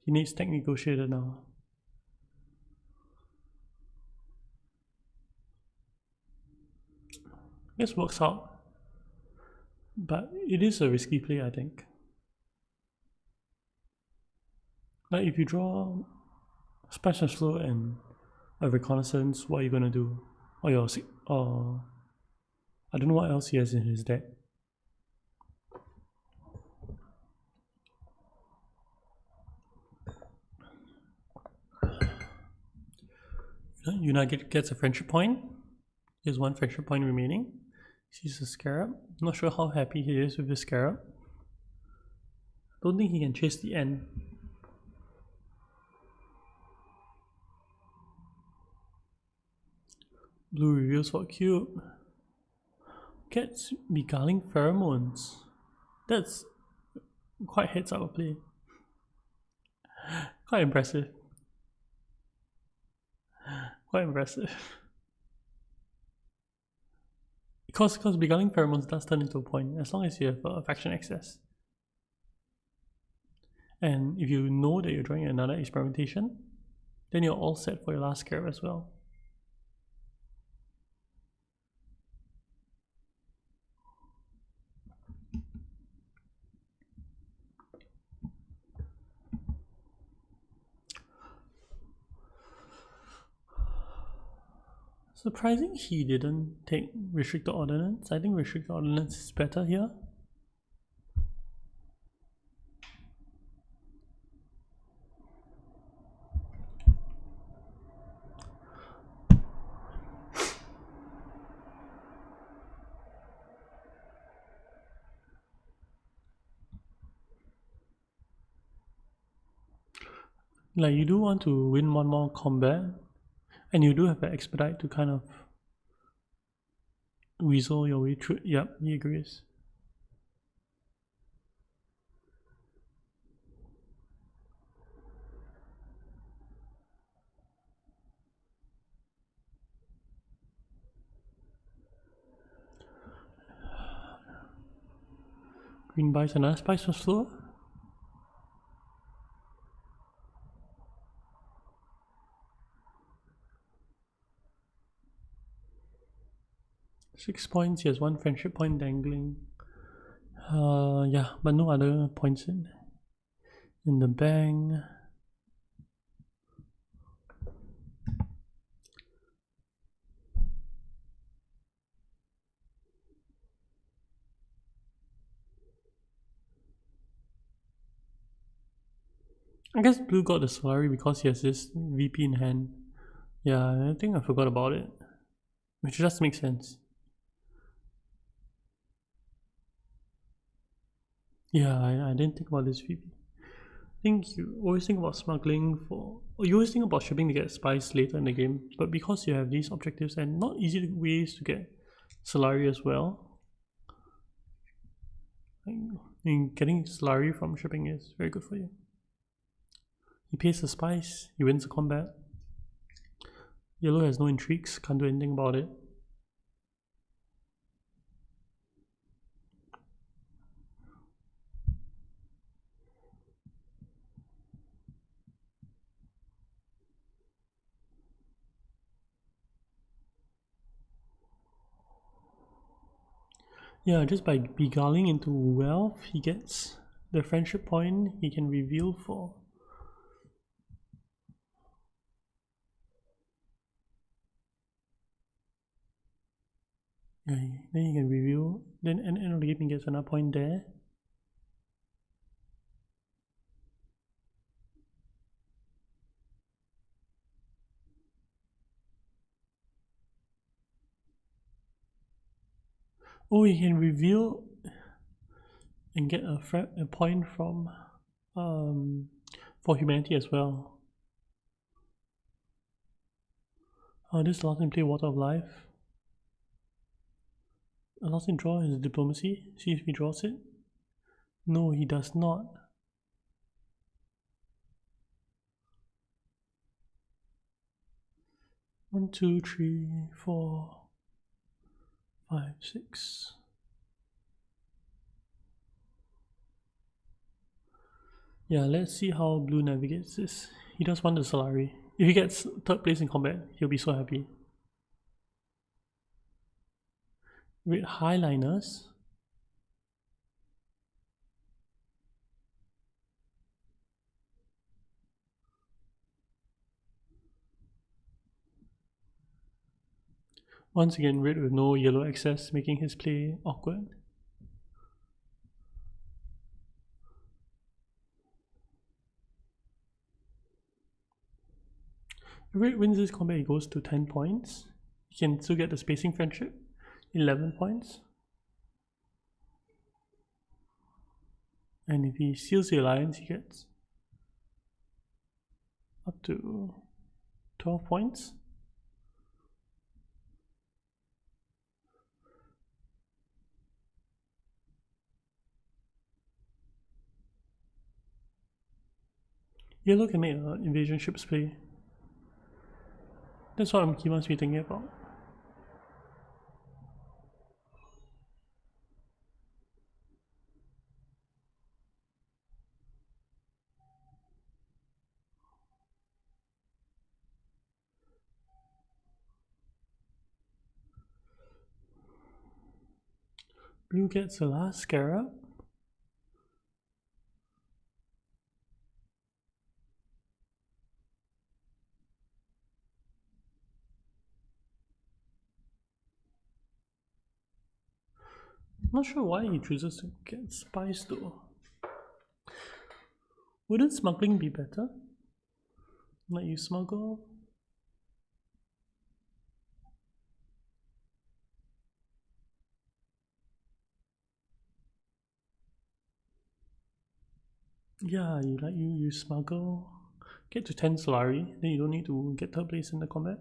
He needs tech negotiator now. This works out. But it is a risky play, I think. Like if you draw special slow and a reconnaissance, what are you gonna do? Or I don't know what else he has in his deck. United gets a friendship point. He has 1 friendship point remaining. Sees a scarab. Not sure how happy he is with the scarab. Don't think he can chase the end. Blue reveals for a cube. Gets beguiling pheromones. That's quite heads up play. Quite impressive. Quite impressive. Because beguiling pheromones does turn into a point as long as you have faction access. And if you know that you're drawing another experimentation, then you're all set for your last scarab as well. Surprising he didn't take restricted ordnance. I think restricted ordnance is better here. Like, you do want to win one more combat, and you do have an expedite to kind of weasel your way through. Yep, he agrees. Green buys another spice for floor. Six points, he has one friendship point dangling. Yeah, but no other points in the bank. I guess blue got the Solari because he has this VP in hand. Yeah, I think I forgot about it. Which just makes sense. Yeah, I didn't think about this VP. I think you always think about smuggling you always think about shipping to get spice later in the game, but because you have these objectives and not easy ways to get Solari as well, I mean, getting Solari from shipping is very good for you. He pays the spice, he wins the combat. Yellow has no intrigues, can't do anything about it. Yeah, just by beguiling into wealth, he gets the friendship point he can reveal for. Yeah, then he can reveal, then at the end of the game he gets another point there. Oh, he can reveal and get a point from for humanity as well. This allows him to play Water of Life. Allows him to draw his diplomacy. See if he draws it. No, he does not. One, two, three, 4, 5, 6. Yeah, let's see how blue navigates this. He does want the Solari. If he gets third place in combat, he'll be so happy. Red highliners. Once again, red with no yellow access, making his play awkward. If red wins this combat, he goes to 10 points. He can still get the spacing friendship, 11 points. And if he seals the alliance, he gets up to 12 points. Yellow can make an invasion ships play. That's what he must be thinking about. Blue gets the last scarab. Not sure why he chooses to get spice though. Wouldn't smuggling be better? Like you smuggle? Yeah, you smuggle Get to 10 salary, then you don't need to get third place in the combat.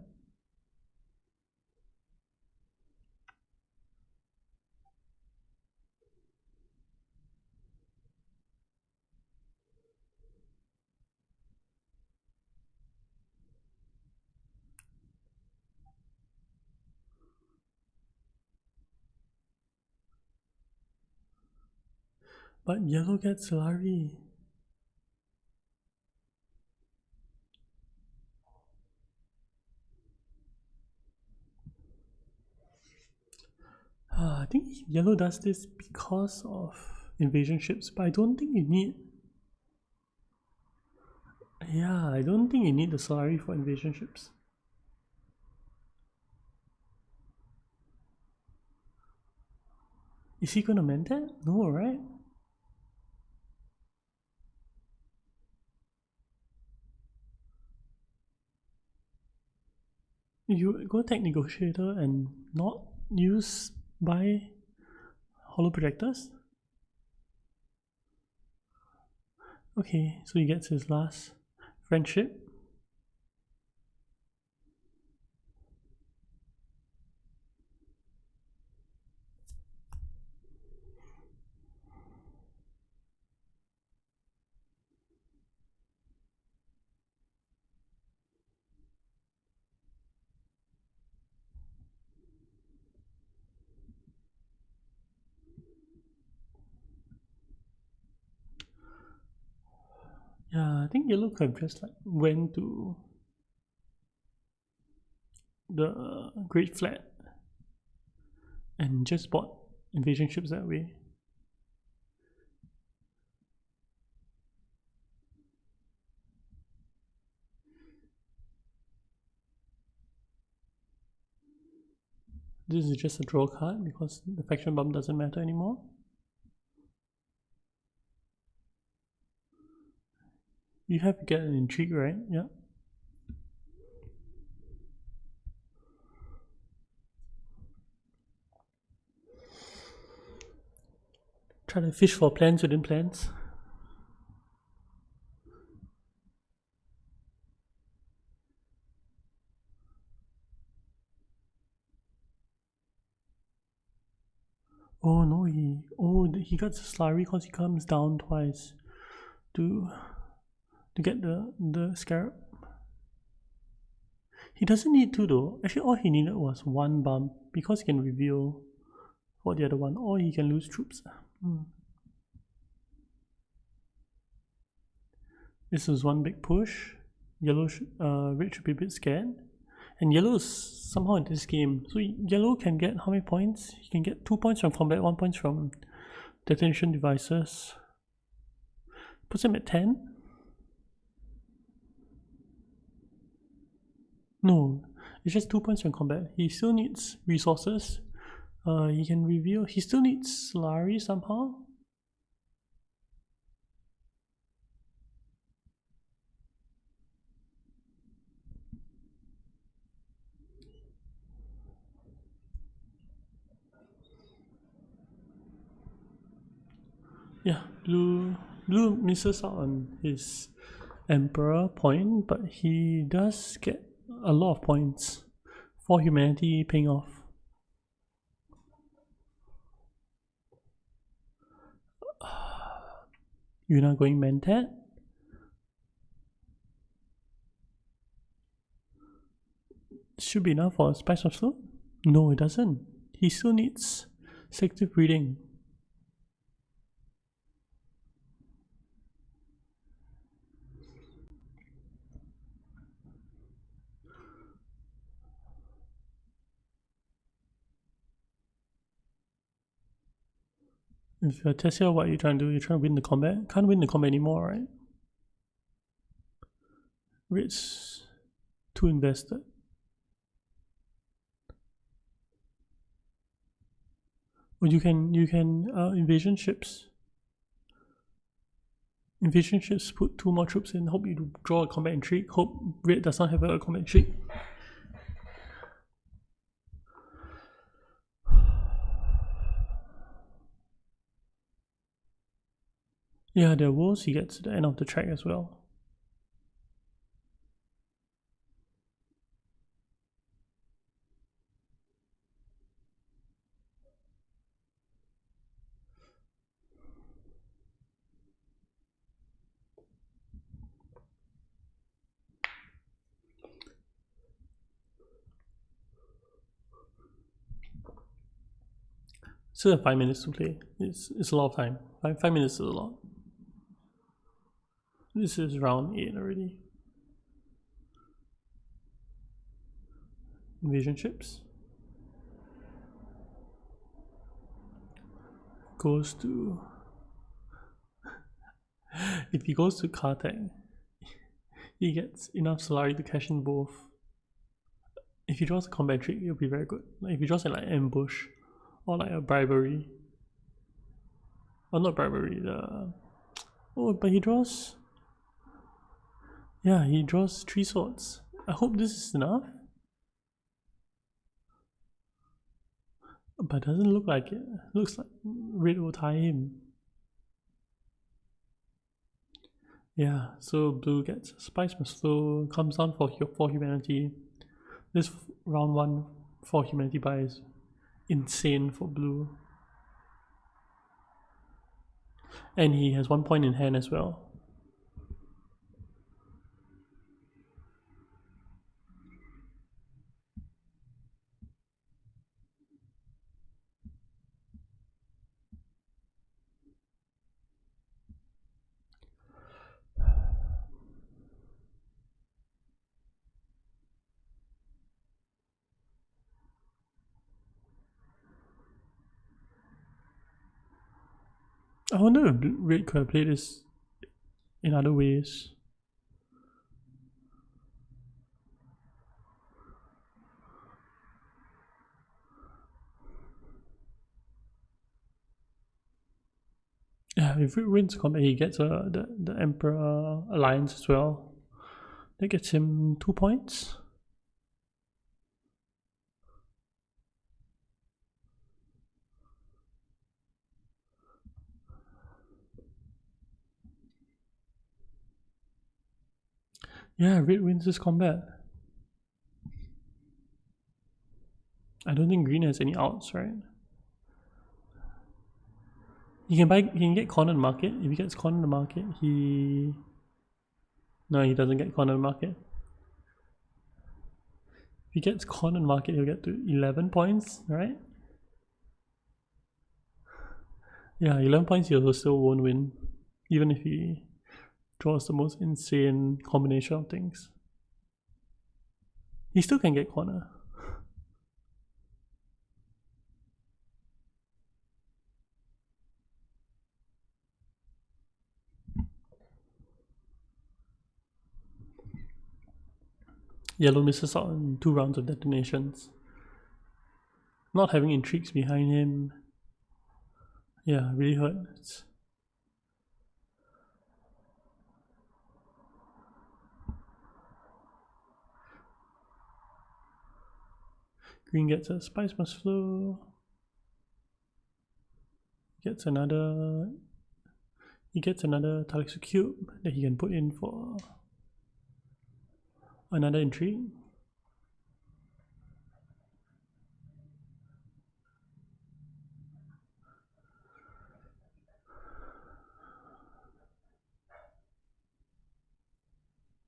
But yellow gets salary. I think yellow does this because of invasion ships, but I don't think you need. Yeah, I don't think you need the salary for invasion ships. Is he gonna mend that? No, right? You go tech negotiator and not use by hollow projectors? Okay, so he gets his last friendship. Yeah, I think yellow could have just like went to the Great Flat and just bought invasion ships that way. This is just a draw card because the faction bump doesn't matter anymore. You have to get an intrigue, right? Yeah. Try to fish for plans within plans. Oh no, he got the slurry because he comes down twice to get the scarab. He doesn't need to though. Actually, all he needed was one bump because he can reveal for the other one, or he can lose troops. This is one big push. Yellow, red should be a bit scared. And yellow is somehow in this game. So yellow can get how many points? He can get 2 points from combat, 1 point from detonation devices. Puts him at 10. No, it's just 2 points from combat. He still needs resources. He can reveal. He still needs Slurry somehow. Yeah, blue misses out on his Emperor point, but he does get a lot of points for humanity paying off. You're not going Mentat? Should be enough for a Spice of Slow? No, it doesn't. He still needs selective breeding. If you're Tessia, what are you trying to do? You're trying to win the combat? Can't win the combat anymore, right? Red's too invested. Well, you can invasion ships. Invasion ships put 2 more troops in. Hope you draw a combat intrigue. Hope Red does not have a combat intrigue. Yeah, there are wolves he gets to the end of the track as well. Still have 5 minutes to play. It's a lot of time. 5 minutes is a lot. This is round 8 already. Invasion ships. Goes to... If he goes to Kartek, he gets enough Solari to cash in both. If he draws a combat trick, it'll be very good. Like if he draws like ambush or like a bribery. Or not bribery, but he draws... Yeah, he draws 3 swords. I hope this is enough. But it doesn't look like it. Looks like red will tie him. Yeah, so blue gets Spice Must Flow, comes down for humanity. This round 1 for humanity buy is insane for blue. And he has 1 point in hand as well. I wonder if red could have played this in other ways. Yeah, if red wins combat, he gets the Emperor Alliance as well. That gets him 2 points. Yeah, red wins this combat. I don't think green has any outs, right? He can get cornered market. If he gets cornered market, no, he doesn't get cornered market. If he gets cornered market, he'll get to 11 points, right? Yeah, 11 points he also still won't win, even if he draws the most insane combination of things. He still can get corner. Yellow misses out on 2 rounds of detonations. Not having intrigues behind him, yeah, really hurts. Green gets a Spice Must Flow. He gets another Talisker Cube that he can put in for another intrigue.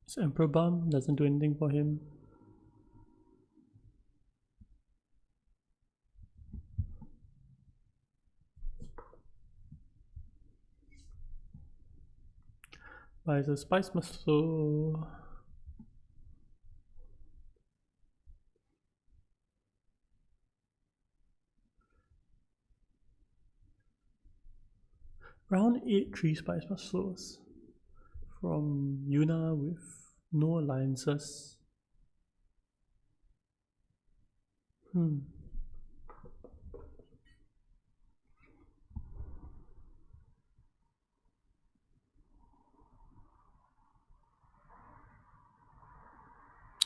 This Emperor Bomb doesn't do anything for him. Buys a Spice Must Flow. Round 8 3 Spice Must Flows from Yuna with no alliances.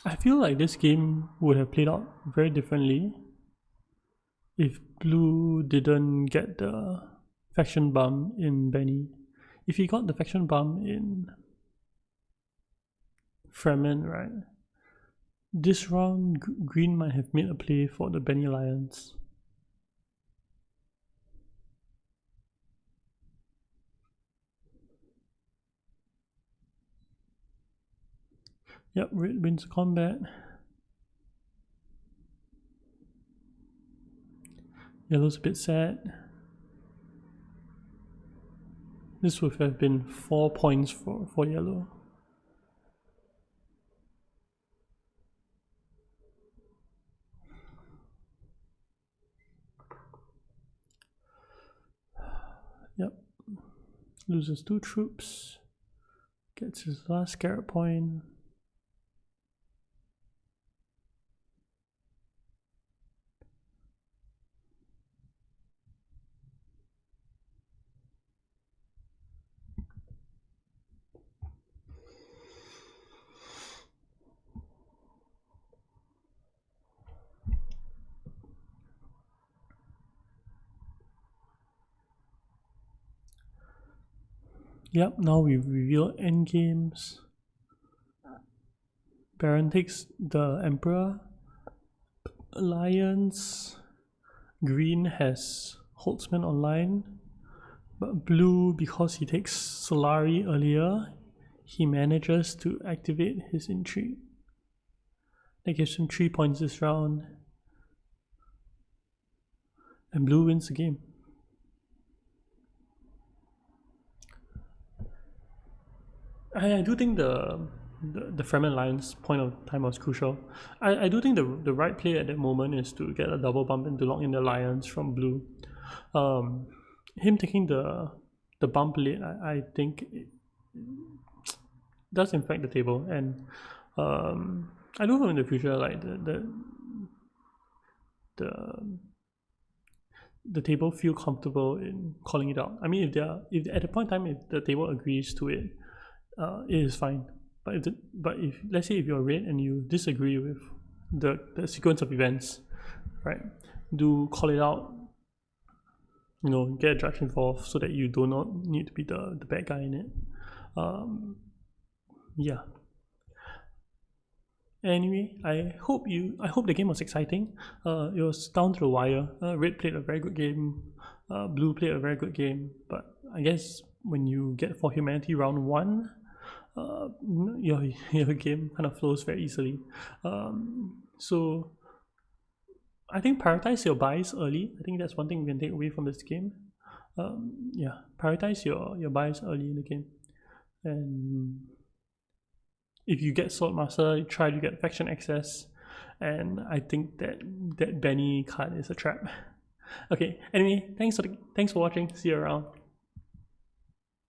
I feel like this game would have played out very differently if blue didn't get the faction bump in Benny. If he got the faction bump in Fremen, right? This round, green might have made a play for the Benny Alliance. Yep, red wins combat. Yellow's a bit sad. This would have been 4 points for yellow. Yep. Loses 2 troops. Gets his last carrot point. Yep, now we reveal endgames. Baron takes the Emperor. Alliance. Green has Holtzman online. But blue, because he takes Solari earlier, he manages to activate his intrigue. That gives him 3 points this round. And blue wins the game. I do think the Fremen Alliance point of time was crucial. I do think the right play at that moment is to get a double bump and to lock in the Alliance from blue. Him taking the bump late, I think it does infect the table, and I do hope in the future like the table feel comfortable in calling it out. I mean, if at the point in time if the table agrees to it, it is fine. But if let's say if you're red and you disagree with the sequence of events, right? Do call it out. You know, get a judge involved so that you do not need to be the bad guy in it. Yeah. Anyway, I hope the game was exciting. It was down to the wire. Red played a very good game. Blue played a very good game. But I guess when you get for humanity round 1, your game kind of flows very easily. So I think prioritize your buys early. I think that's one thing we can take away from this game. Yeah, prioritize your buys early in the game. And if you get Swordmaster, try to get faction access. And I think that Benny card is a trap. Okay, anyway, thanks for watching. See you around.